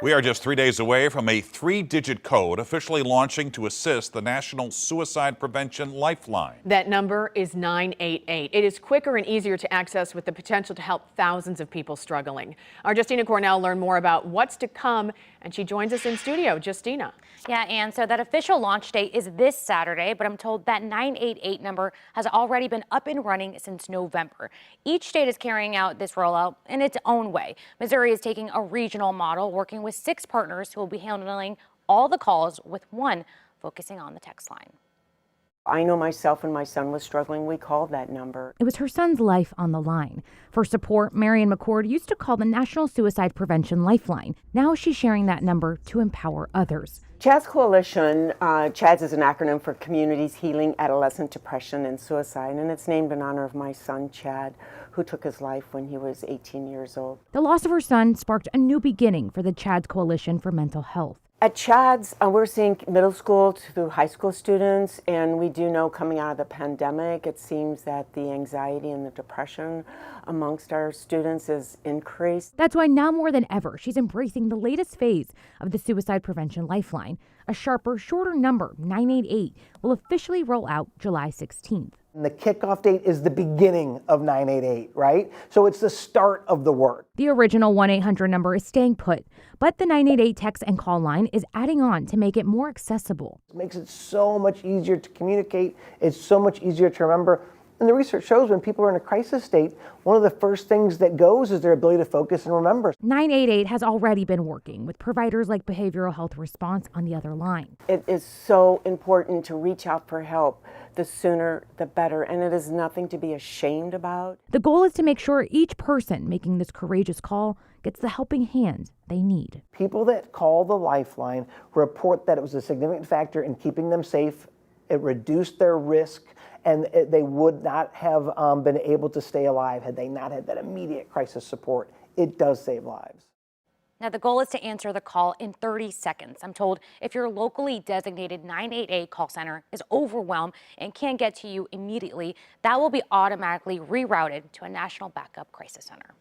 We are just 3 days away from a 3-digit code officially launching to assist the National Suicide Prevention Lifeline. That number is 988. It is quicker and easier to access with the potential to help thousands of people struggling. Our Justina Cornell learned more about what's to come, and she joins us in studio. Justina. Yeah, and so that official launch date is this Saturday, but I'm told that 988 number has already been up and running since November. Each state is carrying out this rollout in its own way. Missouri is taking a regional model, working with 6 partners who will be handling all the calls, with one focusing on the text line. I know myself and my son was struggling. We called that number. It was her son's life on the line. For support, Marion McCord used to call the National Suicide Prevention Lifeline. Now she's sharing that number to empower others. CHADS Coalition, CHADS is an acronym for Communities Healing Adolescent Depression and Suicide, and it's named in honor of my son, Chad, who took his life when he was 18 years old. The loss of her son sparked a new beginning for the CHADS Coalition for Mental Health. At CHADS, we're seeing middle school to high school students, and we do know coming out of the pandemic, it seems that the anxiety and the depression amongst our students is increased. That's why now more than ever, she's embracing the latest phase of the Suicide Prevention Lifeline. A sharper, shorter number, 988, will officially roll out July 16th. And the kickoff date is the beginning of 988, right? So it's the start of the work. The original 1-800 number is staying put, but the 988 text and call line is adding on to make it more accessible. It makes it so much easier to communicate. It's so much easier to remember. And the research shows when people are in a crisis state, one of the first things that goes is their ability to focus and remember. 988 has already been working with providers like Behavioral Health Response on the other line. It is so important to reach out for help. The sooner, the better, and it is nothing to be ashamed about. The goal is to make sure each person making this courageous call gets the helping hand they need. People that call the Lifeline report that it was a significant factor in keeping them safe. It reduced their risk, and they would not have been able to stay alive had they not had that immediate crisis support. It does save lives. Now, the goal is to answer the call in 30 seconds. I'm told if your locally designated 988 call center is overwhelmed and can't get to you immediately, that will be automatically rerouted to a national backup crisis center.